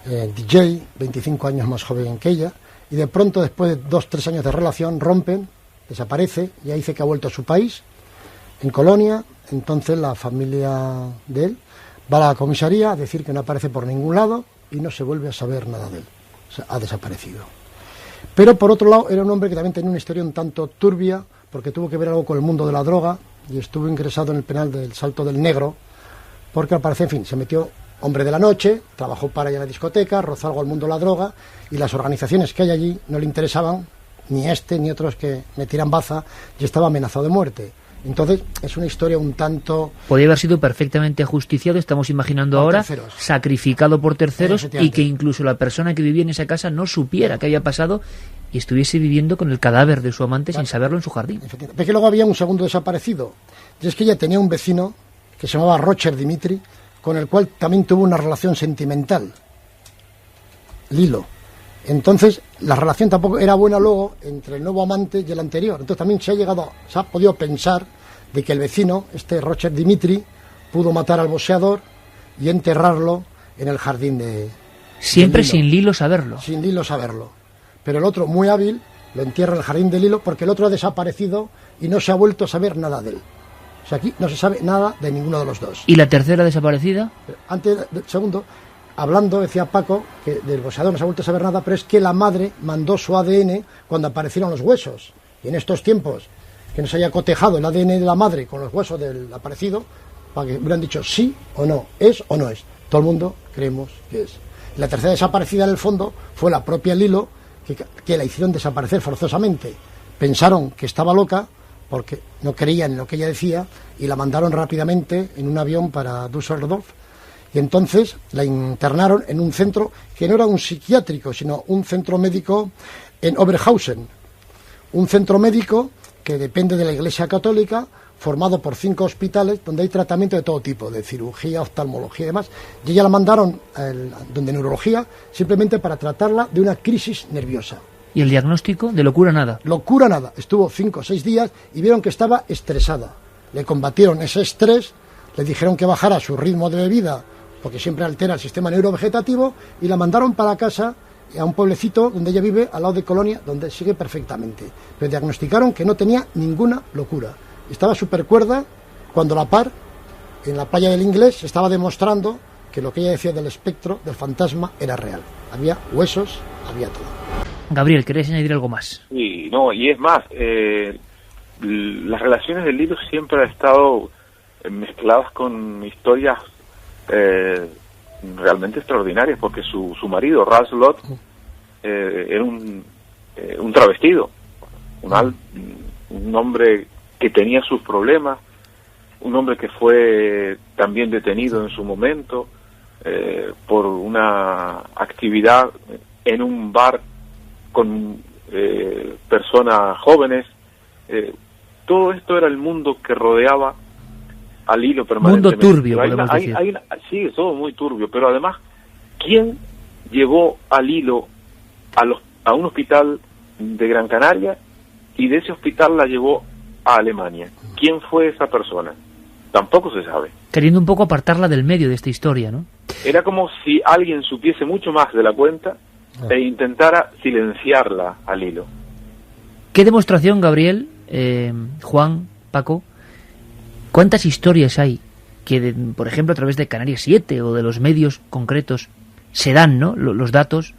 DJ, 25 años más joven que ella, y de pronto, después de 2-3 años de relación, rompen, desaparece, y ahí dice que ha vuelto a su país, en Colonia. Entonces la familia de él va a la comisaría a decir que no aparece por ningún lado y no se vuelve a saber nada de él, o sea, ha desaparecido. Pero por otro lado era un hombre que también tenía una historia un tanto turbia, porque tuvo que ver algo con el mundo de la droga y estuvo ingresado en el penal del Salto del Negro, porque al parecer, en fin, se metió hombre de la noche, trabajó para allá en la discoteca, rozó algo al mundo de la droga, y las organizaciones que hay allí no le interesaban, ni este ni otros que metieran baza, y estaba amenazado de muerte. Entonces es una historia un tanto... Podría haber sido perfectamente ajusticiado, estamos imaginando Por ahora, terceros. sacrificado por terceros, y Efectivamente. que incluso la persona que vivía en esa casa no supiera qué había pasado y estuviese viviendo con el cadáver de su amante sin saberlo en su jardín. Efectivamente. Ve que luego había un segundo desaparecido, y es que ella tenía un vecino que se llamaba Roger Dimitri, con el cual también tuvo una relación sentimental, Lilo. Entonces la relación tampoco era buena luego entre el nuevo amante y el anterior. Entonces también se ha podido pensar de que el vecino, este Roger Dimitri, pudo matar al boxeador y enterrarlo en el jardín de Siempre Lilo. sin Lilo saberlo. Sin Lilo saberlo. Pero el otro, muy hábil, lo entierra en el jardín de Lilo, porque el otro ha desaparecido y no se ha vuelto a saber nada de él. O sea, aquí no se sabe nada de ninguno de los dos. ¿Y la tercera desaparecida? Segundo, hablando, decía Paco, que del boxeador no se ha vuelto a saber nada, pero es que la madre mandó su ADN cuando aparecieron los huesos. Y en estos tiempos, que no se haya cotejado el ADN de la madre con los huesos del aparecido, para que hubieran dicho sí o no, es o no es. Todo el mundo creemos que es. Y la tercera desaparecida en el fondo fue la propia Lilo, que la hicieron desaparecer forzosamente. Pensaron que estaba loca porque no creían en lo que ella decía y la mandaron rápidamente en un avión para Düsseldorf. Y entonces la internaron en un centro que no era un psiquiátrico, sino un centro médico en Oberhausen. Un centro médico que depende de la Iglesia Católica, formado por 5 hospitales donde hay tratamiento de todo tipo, de cirugía, oftalmología y demás. Y ella la mandaron donde neurología, simplemente para tratarla de una crisis nerviosa. ¿Y el diagnóstico? De locura nada. Locura nada. Estuvo 5 o 6 días y vieron que estaba estresada. Le combatieron ese estrés, le dijeron que bajara su ritmo de bebida, porque siempre altera el sistema neurovegetativo, y la mandaron para casa, a un pueblecito donde ella vive, al lado de Colonia, donde sigue perfectamente. Le diagnosticaron que no tenía ninguna locura. Estaba súper cuerda cuando la par, en la playa del Inglés, se estaba demostrando que lo que ella decía del espectro, del fantasma, era real. Había huesos, había todo. Gabriel, ¿querés añadir algo más? Y no, y es más, las relaciones de Lilo siempre han estado mezcladas con historias realmente extraordinarias, porque su marido, Ralph Lott, era un travestido, un hombre que tenía sus problemas, un hombre que fue también detenido en su momento por una actividad en un bar con personas jóvenes. Todo esto era el mundo que rodeaba al Hilo permanentemente. Mundo turbio, podemos decir. Sí, es todo muy turbio, pero además, ¿quién llevó al Hilo a un hospital de Gran Canaria y de ese hospital la llevó a Alemania? ¿Quién fue esa persona? Tampoco se sabe. Queriendo un poco apartarla del medio de esta historia, ¿no? Era como si alguien supiese mucho más de la cuenta e intentara silenciarla al Hilo. ¿Qué demostración, Gabriel, Juan, Paco? ¿Cuántas historias hay que, por ejemplo, a través de Canarias 7 o de los medios concretos se dan, ¿no? Los datos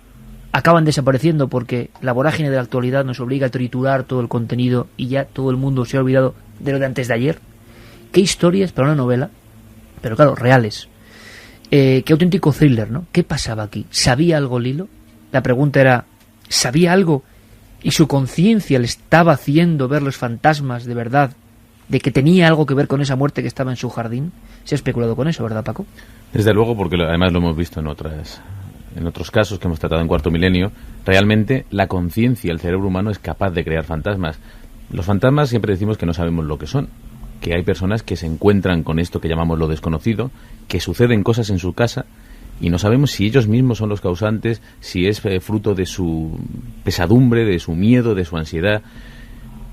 acaban desapareciendo porque la vorágine de la actualidad nos obliga a triturar todo el contenido y ya todo el mundo se ha olvidado de lo de antes de ayer? ¿Qué historias para una novela? Pero claro, reales. Qué auténtico thriller, ¿no? ¿Qué pasaba aquí? ¿Sabía algo Lilo? La pregunta era, ¿sabía algo y su conciencia le estaba haciendo ver los fantasmas de verdad, de que tenía algo que ver con esa muerte que estaba en su jardín? Se ha especulado con eso, ¿verdad, Paco? Desde luego, porque además lo hemos visto en otros casos que hemos tratado en Cuarto Milenio. Realmente la conciencia, el cerebro humano es capaz de crear fantasmas. Los fantasmas siempre decimos que no sabemos lo que son, que hay personas que se encuentran con esto que llamamos lo desconocido, que suceden cosas en su casa y no sabemos si ellos mismos son los causantes, si es fruto de su pesadumbre, de su miedo, de su ansiedad.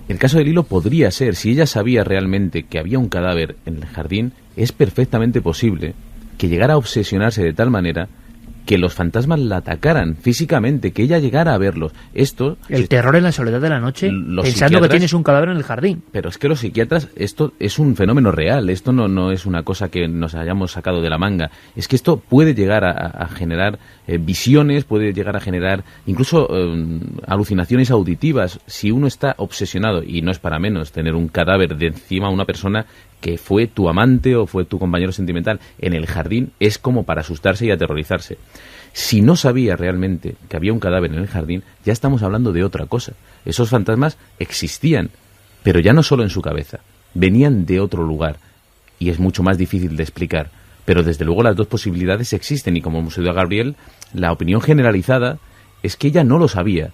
El caso de Lilo podría ser, si ella sabía realmente que había un cadáver en el jardín, es perfectamente posible que llegara a obsesionarse de tal manera que los fantasmas la atacaran físicamente, que ella llegara a verlos. Esto... El terror en la soledad de la noche, pensando que tienes un cadáver en el jardín. Pero es que los psiquiatras, esto es un fenómeno real, esto no es una cosa que nos hayamos sacado de la manga. Es que esto puede llegar a generar visiones, puede llegar a generar incluso alucinaciones auditivas. Si uno está obsesionado, y no es para menos tener un cadáver de encima de una persona que fue tu amante o fue tu compañero sentimental en el jardín, es como para asustarse y aterrorizarse. Si no sabía realmente que había un cadáver en el jardín, ya estamos hablando de otra cosa. Esos fantasmas existían, pero ya no solo en su cabeza, venían de otro lugar, y es mucho más difícil de explicar. Pero desde luego las dos posibilidades existen, y como hemos oído a Gabriel, la opinión generalizada es que ella no lo sabía.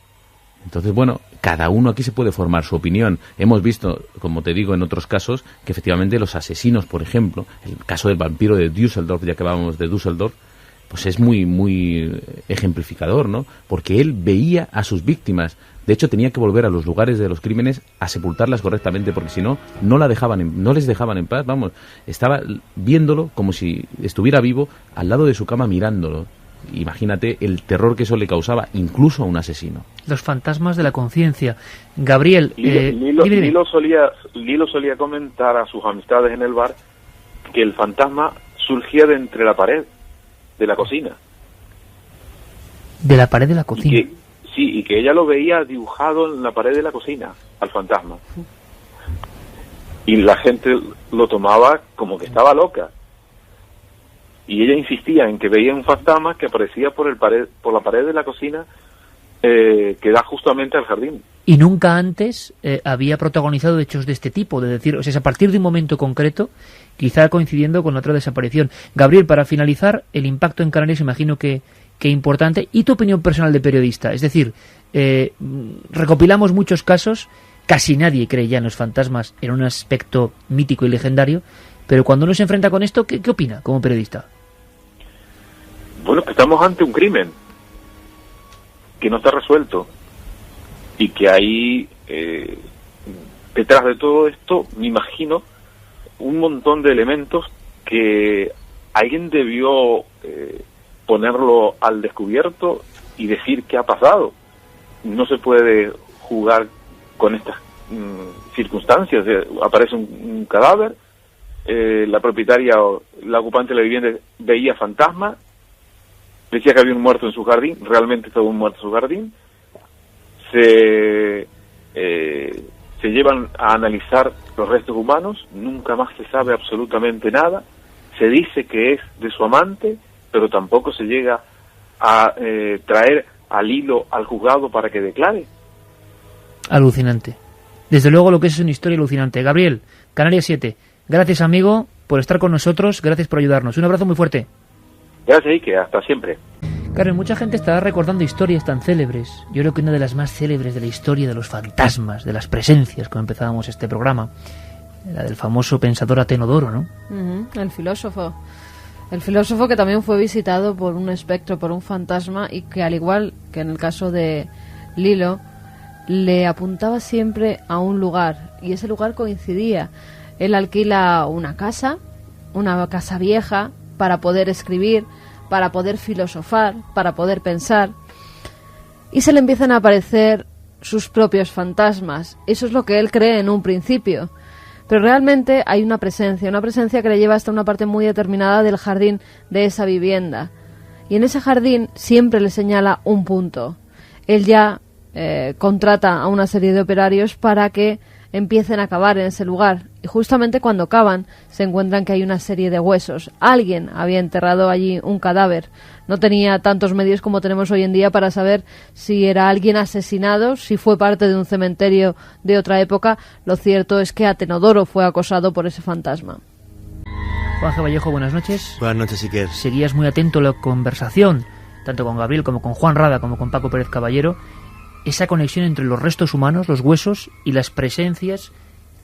Entonces, bueno, cada uno aquí se puede formar su opinión. Hemos visto, como te digo, en otros casos, que efectivamente los asesinos, por ejemplo, el caso del vampiro de Düsseldorf, ya que hablábamos de Düsseldorf, pues es muy ejemplificador, ¿no? Porque él veía a sus víctimas. De hecho, tenía que volver a los lugares de los crímenes a sepultarlas correctamente, porque si no, no les dejaban en paz. Vamos, estaba viéndolo como si estuviera vivo al lado de su cama mirándolo. Imagínate el terror que eso le causaba, incluso a un asesino. Los fantasmas de la conciencia. Gabriel, Lilo solía comentar a sus amistades en el bar que el fantasma surgía de entre la pared de la cocina. De la pared de la cocina. Y que ella lo veía dibujado en la pared de la cocina, al fantasma. Y la gente lo tomaba como que estaba loca. Y ella insistía en que veía un fantasma que aparecía por la pared de la cocina que da justamente al jardín. Y nunca antes había protagonizado hechos de este tipo, de decir, o sea, es a partir de un momento concreto, quizá coincidiendo con otra desaparición. Gabriel, para finalizar, el impacto en Canarias, imagino que importante, y tu opinión personal de periodista. Es decir, recopilamos muchos casos, casi nadie cree ya en los fantasmas en un aspecto mítico y legendario, pero cuando uno se enfrenta con esto, ¿qué opina como periodista? Bueno, que estamos ante un crimen que no está resuelto y que hay detrás de todo esto, me imagino, un montón de elementos que alguien debió ponerlo al descubierto y decir qué ha pasado. No se puede jugar con estas circunstancias. Aparece un cadáver, la propietaria o la ocupante de la vivienda veía fantasma, decía que había un muerto en su jardín, realmente estaba un muerto en su jardín, se llevan a analizar los restos humanos, nunca más se sabe absolutamente nada, se dice que es de su amante, pero tampoco se llega a traer al hilo al juzgado para que declare. Alucinante. Desde luego lo que es una historia alucinante. Gabriel, Canarias 7, gracias amigo por estar con nosotros, gracias por ayudarnos. Un abrazo muy fuerte. Gracias, Ike, hasta siempre. Claro, mucha gente estará recordando historias tan célebres. Yo creo que una de las más célebres de la historia de los fantasmas, de las presencias, como empezábamos este programa, la del famoso pensador Atenodoro, ¿no? El filósofo. El filósofo que también fue visitado por un espectro, por un fantasma, y que al igual que en el caso de Lilo, le apuntaba siempre a un lugar, y ese lugar coincidía. Él alquila una casa vieja, para poder escribir, para poder filosofar, para poder pensar, y se le empiezan a aparecer sus propios fantasmas. Eso es lo que él cree en un principio. Pero realmente hay una presencia que le lleva hasta una parte muy determinada del jardín de esa vivienda. Y en ese jardín siempre le señala un punto. Él ya contrata a una serie de operarios para que empiecen a cavar en ese lugar. Y justamente cuando cavan se encuentran que hay una serie de huesos. Alguien había enterrado allí un cadáver. No tenía tantos medios como tenemos hoy en día para saber si era alguien asesinado, si fue parte de un cementerio de otra época. Lo cierto es que Atenodoro fue acosado por ese fantasma. Juan G. Vallejo, buenas noches. Buenas noches, Iker. Seguías muy atento a la conversación, tanto con Gabriel como con Juan Rada, como con Paco Pérez Caballero, esa conexión entre los restos humanos, los huesos, y las presencias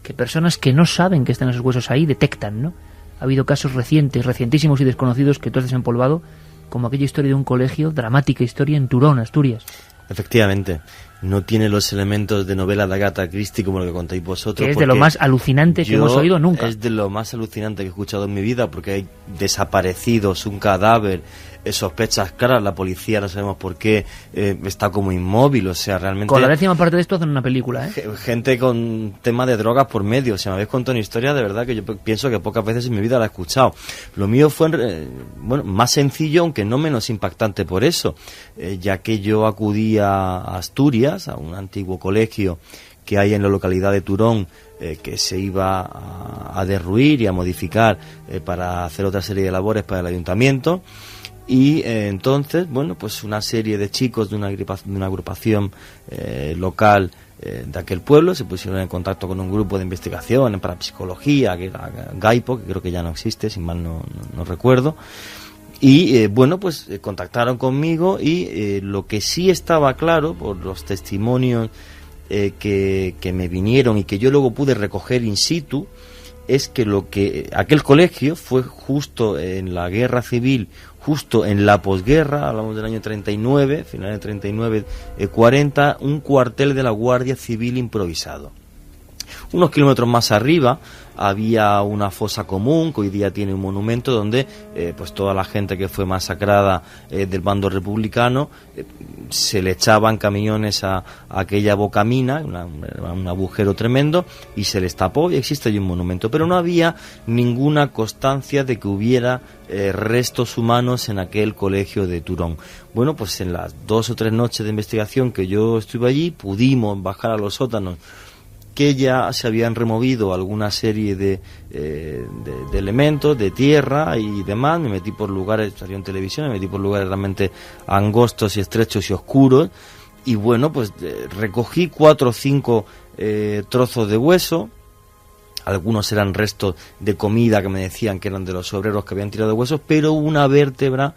que personas que no saben que están esos huesos ahí detectan, ¿no? Ha habido casos recientísimos y desconocidos que tú has desempolvado, como aquella historia de un colegio, dramática historia en Turón, Asturias. Efectivamente, no tiene los elementos de novela de Agatha Christie como lo que contáis vosotros. Que es de lo más alucinante que hemos oído nunca. Es de lo más alucinante que he escuchado en mi vida, porque hay desaparecidos, un cadáver, sospechas claras. La policía, no sabemos por qué, está como inmóvil, o sea, realmente... Con la 10ª parte de esto hacen una película, ¿eh? Gente con tema de drogas por medio. O sea, me habéis contado una historia de verdad que yo pienso que pocas veces en mi vida la he escuchado. Lo mío fue, más sencillo, aunque no menos impactante por eso, ya que yo acudí a Asturias, a un antiguo colegio que hay en la localidad de Turón, que se iba a derruir y a modificar para hacer otra serie de labores para el ayuntamiento. Y entonces, pues una serie de chicos de una agrupación local de aquel pueblo se pusieron en contacto con un grupo de investigación en parapsicología, que era Gaipo, que creo que ya no existe, si mal no recuerdo. Y contactaron conmigo, y lo que sí estaba claro por los testimonios que me vinieron y que yo luego pude recoger in situ, es que aquel colegio fue justo en la guerra civil, justo en la posguerra, hablamos del año 39, final del 39, 40, un cuartel de la Guardia Civil improvisado. Unos kilómetros más arriba había una fosa común que hoy día tiene un monumento donde pues toda la gente que fue masacrada del bando republicano se le echaban camiones a aquella bocamina, un agujero tremendo, y se les tapó, y existe allí un monumento, pero no había ninguna constancia de que hubiera restos humanos en aquel colegio de Turón. Bueno, pues en las 2 o 3 noches de investigación que yo estuve allí, pudimos bajar a los sótanos, que ya se habían removido alguna serie de elementos, de tierra y demás. Me metí por lugares, salió en televisión, me metí por lugares realmente angostos y estrechos y oscuros, y recogí 4 o 5 trozos de hueso. Algunos eran restos de comida que me decían que eran de los obreros que habían tirado de huesos, pero una vértebra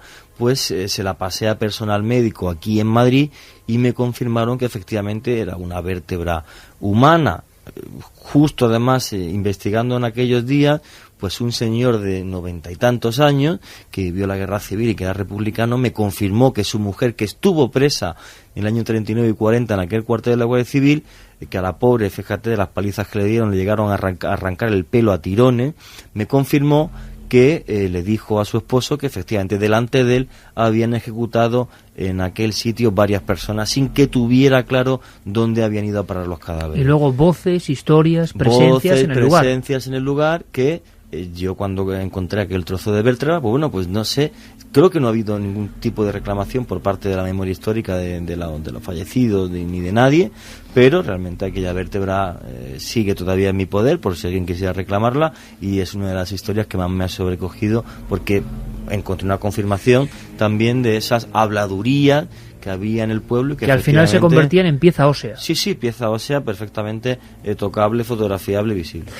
se la pasé a personal médico aquí en Madrid y me confirmaron que efectivamente era una vértebra humana. Justo además, investigando en aquellos días, pues un señor de 90 y tantos años que vivió la guerra civil y que era republicano me confirmó que su mujer, que estuvo presa en el año 39 y 40 en aquel cuartel de la Guardia Civil, que a la pobre, fíjate, de las palizas que le dieron, le llegaron a arrancar el pelo a tirones, me confirmó que le dijo a su esposo que efectivamente delante de él habían ejecutado en aquel sitio varias personas sin que tuviera claro dónde habían ido a parar los cadáveres. Y luego voces, historias, presencias en el lugar. Presencias en el lugar que yo cuando encontré aquel trozo de vértebra, pues no sé, creo que no ha habido ningún tipo de reclamación por parte de la memoria histórica de los fallecidos ni de nadie, pero realmente aquella vértebra sigue todavía en mi poder por si alguien quisiera reclamarla, y es una de las historias que más me ha sobrecogido porque encontré una confirmación también de esas habladurías que había en el pueblo y que al final se convertían en pieza ósea. Sí, pieza ósea perfectamente tocable, fotografiable, visible.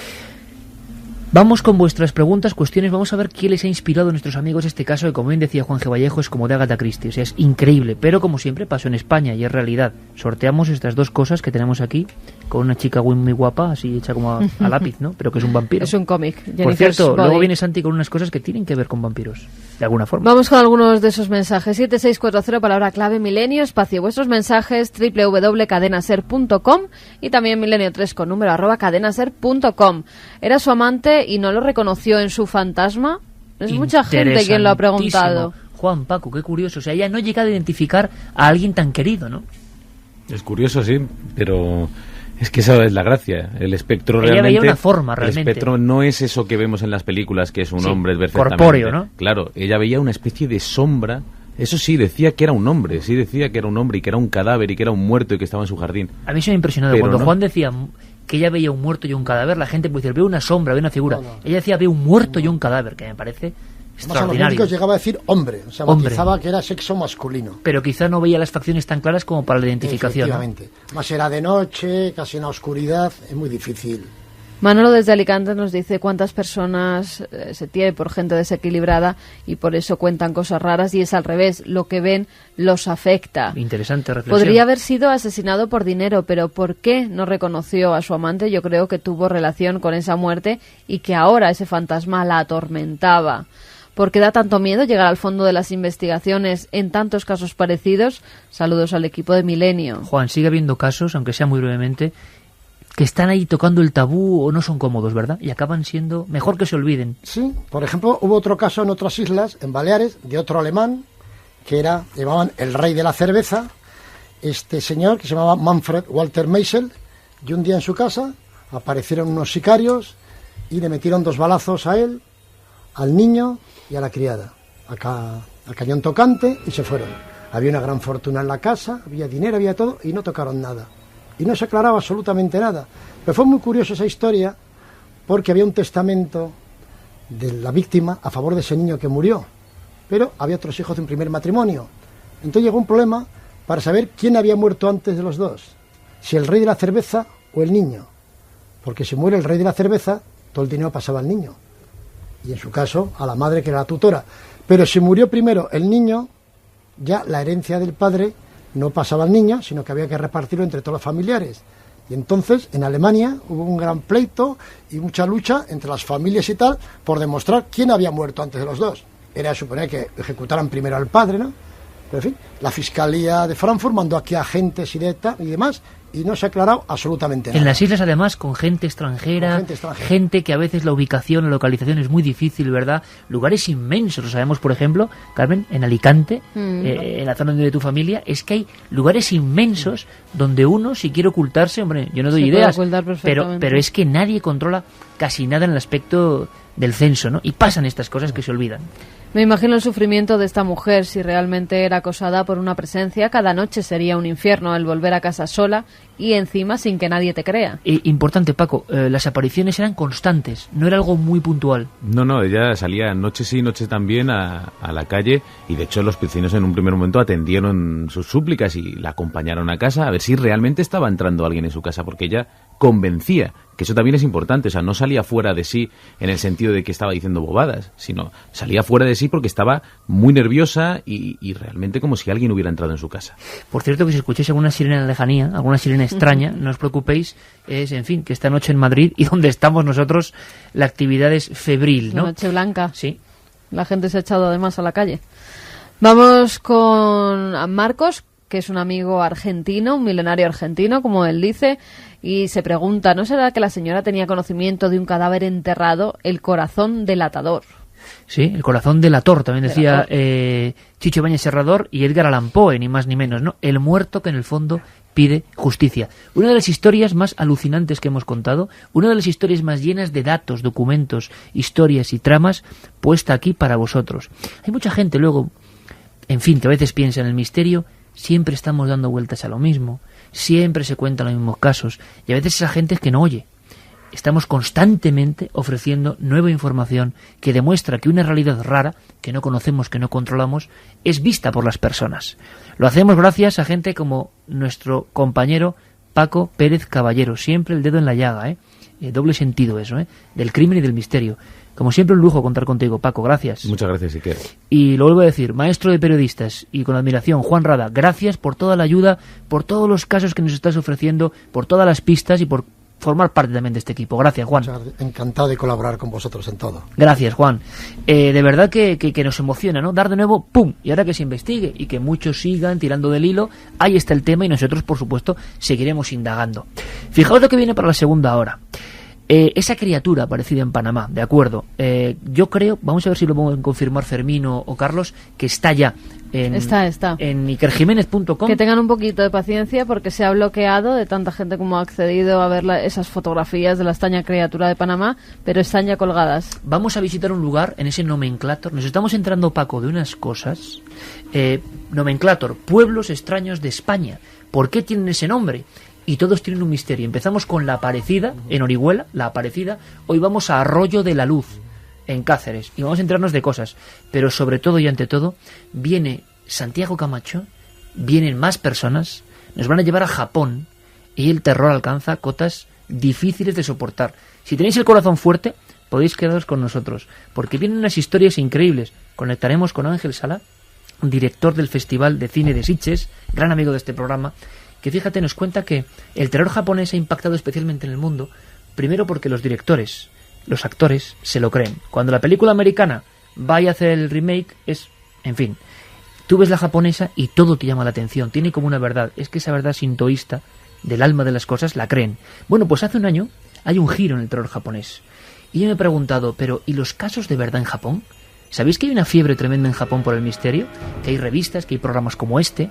Vamos con vuestras preguntas, cuestiones, vamos a ver qué les ha inspirado a nuestros amigos este caso, que como bien decía Juan G. Vallejo, es como de Agatha Christie, o sea, es increíble, pero como siempre pasó en España y es realidad. Sorteamos estas 2 cosas que tenemos aquí, con una chica muy guapa, así hecha como a lápiz, ¿no? Pero que es un vampiro. Es un cómic. Por cierto, luego viene Santi con unas cosas que tienen que ver con vampiros, de alguna forma. Vamos con algunos de esos mensajes. 7640, palabra clave, milenio, espacio. Vuestros mensajes, www.cadenaser.com, y también milenio3 con número @cadenaser.com. Era su amante y no lo reconoció en su fantasma. Es mucha gente quien lo ha preguntado. Juan, Paco, qué curioso. O sea, ella no llega a identificar a alguien tan querido, ¿no? Es curioso, sí, pero es que esa es la gracia. El espectro ella realmente... veía una forma, realmente. El espectro no es eso que vemos en las películas, que es un hombre perfectamente. Corpóreo, ¿no? Claro, ella veía una especie de sombra. Eso sí, decía que era un hombre, y que era un cadáver y que era un muerto y que estaba en su jardín. A mí se me ha impresionado. Pero cuando no. Juan decía que ella veía un muerto y un cadáver, la gente puede decir, veo una sombra, veo una figura. No. Ella decía, veo un muerto y un cadáver, que me parece extraordinario. Además, a los médicos llegaba a decir hombre, o sea, matizaba que era sexo masculino. Pero quizá no veía las facciones tan claras como para la identificación. Efectivamente. Más era de noche, casi en la oscuridad, es muy difícil. Manolo desde Alicante nos dice cuántas personas se tiene por gente desequilibrada y por eso cuentan cosas raras, y es al revés, lo que ven los afecta. Interesante reflexión. Podría haber sido asesinado por dinero, pero ¿por qué no reconoció a su amante? Yo creo que tuvo relación con esa muerte y que ahora ese fantasma la atormentaba. ¿Por qué da tanto miedo llegar al fondo de las investigaciones en tantos casos parecidos? Saludos al equipo de Milenio. Juan, sigue habiendo casos, aunque sea muy brevemente, que están ahí tocando el tabú o no son cómodos, ¿verdad? Y acaban siendo mejor que se olviden. Sí, por ejemplo, hubo otro caso en otras islas, en Baleares, de otro alemán, que llamaban el rey de la cerveza, este señor que se llamaba Manfred Walter Meisel, y un día en su casa aparecieron unos sicarios y le metieron 2 balazos a él, al niño y a la criada, a cañón tocante, y se fueron. Había una gran fortuna en la casa, había dinero, había todo, y no tocaron nada. Y no se aclaraba absolutamente nada. Pero fue muy curiosa esa historia, porque había un testamento de la víctima a favor de ese niño que murió, pero había otros hijos de un primer matrimonio. Entonces llegó un problema para saber quién había muerto antes de los dos, si el rey de la cerveza o el niño, porque si muere el rey de la cerveza, todo el dinero pasaba al niño, y en su caso a la madre, que era la tutora. Pero si murió primero el niño, ya la herencia del padre no pasaba al niño, sino que había que repartirlo entre todos los familiares. Y entonces en Alemania hubo un gran pleito y mucha lucha entre las familias y tal por demostrar quién había muerto antes de los dos. Era de suponer que ejecutaran primero al padre, ¿no? Pero en fin, la Fiscalía de Frankfurt mandó aquí agentes y demás, y no se ha aclarado absolutamente nada. En las islas, además, con gente extranjera, gente que a veces la ubicación, la localización es muy difícil, ¿verdad? Lugares inmensos, lo sabemos, por ejemplo, Carmen, en Alicante, en la zona de tu familia, es que hay lugares inmensos donde uno, si quiere ocultarse, hombre, yo no doy ideas, pero es que nadie controla casi nada en el aspecto del censo, ¿no? Y pasan estas cosas que se olvidan. Me imagino el sufrimiento de esta mujer si realmente era acosada por una presencia. Cada noche sería un infierno el volver a casa sola y encima sin que nadie te crea. Importante, Paco, las apariciones eran constantes, no era algo muy puntual. No, ella salía noches sí, noches también a la calle, y de hecho los vecinos en un primer momento atendieron sus súplicas y la acompañaron a casa a ver si realmente estaba entrando alguien en su casa, porque ella convencía, que eso también es importante, o sea, no salía fuera de sí en el sentido de que estaba diciendo bobadas, sino salía fuera de sí porque estaba muy nerviosa y realmente como si alguien hubiera entrado en su casa. Por cierto, que si escucháis alguna sirena en la lejanía, alguna sirena extraña, no os preocupéis, es, en fin, que esta noche en Madrid, y donde estamos nosotros, la actividad es febril, ¿no? La noche blanca. Sí. La gente se ha echado además a la calle. Vamos con Marcos, que es un amigo argentino, un milenario argentino, como él dice, y se pregunta, ¿no será que la señora tenía conocimiento de un cadáver enterrado, el corazón delatador? Sí, el corazón delator, también decía Chicho Ibáñez Serrador y Edgar Allan Poe, ni más ni menos, ¿no? El muerto que en el fondo pide justicia. Una de las historias más alucinantes que hemos contado, una de las historias más llenas de datos, documentos, historias y tramas, puesta aquí para vosotros. Hay mucha gente luego, en fin, que a veces piensa en el misterio. Siempre estamos dando vueltas a lo mismo, siempre se cuentan los mismos casos, y a veces esa gente es que no oye. Estamos constantemente ofreciendo nueva información que demuestra que una realidad rara, que no conocemos, que no controlamos, es vista por las personas. Lo hacemos gracias a gente como nuestro compañero Paco Pérez Caballero, siempre el dedo en la llaga, doble sentido eso, del crimen y del misterio. Como siempre, un lujo contar contigo, Paco, gracias. Muchas gracias, Iker. Y lo vuelvo a decir, maestro de periodistas, y con admiración, Juan Rada, gracias por toda la ayuda, por todos los casos que nos estás ofreciendo, por todas las pistas y por formar parte también de este equipo. Gracias, Juan. Encantado de colaborar con vosotros en todo. Gracias, Juan. De verdad que nos emociona, ¿no? Dar de nuevo, ¡pum! Y ahora que se investigue y que muchos sigan tirando del hilo, ahí está el tema y nosotros, por supuesto, seguiremos indagando. Fijaos lo que viene para la segunda hora. Esa criatura aparecida en Panamá, de acuerdo, yo creo, vamos a ver si lo pueden confirmar Fermín o Carlos, que está ya en ikerjiménez.com. Que tengan un poquito de paciencia porque se ha bloqueado de tanta gente como ha accedido a ver esas fotografías de la extraña criatura de Panamá, pero están ya colgadas. Vamos a visitar un lugar en ese nomenclator, nos estamos entrando, Paco, de unas cosas. Nomenclator, pueblos extraños de España. ¿Por qué tienen ese nombre? Y todos tienen un misterio. Empezamos con La Aparecida, en Orihuela, La Aparecida. Hoy vamos a Arroyo de la Luz, en Cáceres. Y vamos a enterarnos de cosas. Pero sobre todo y ante todo, viene Santiago Camacho, vienen más personas, nos van a llevar a Japón, y el terror alcanza cotas difíciles de soportar. Si tenéis el corazón fuerte, podéis quedaros con nosotros, porque vienen unas historias increíbles. Conectaremos con Ángel Sala, director del Festival de Cine de Sitges, gran amigo de este programa, que fíjate, nos cuenta que el terror japonés ha impactado especialmente en el mundo, primero porque los directores, los actores, se lo creen. Cuando la película americana vaya a hacer el remake, en fin, tú ves la japonesa y todo te llama la atención, tiene como una verdad, es que esa verdad sintoísta del alma de las cosas la creen. Bueno, pues hace un año hay un giro en el terror japonés. Y yo me he preguntado, pero ¿y los casos de verdad en Japón? ¿Sabéis que hay una fiebre tremenda en Japón por el misterio? Que hay revistas, que hay programas como este.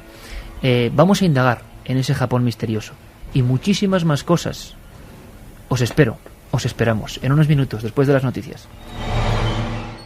Vamos a indagar en ese Japón misterioso y muchísimas más cosas. Os espero, os esperamos en unos minutos después de las noticias.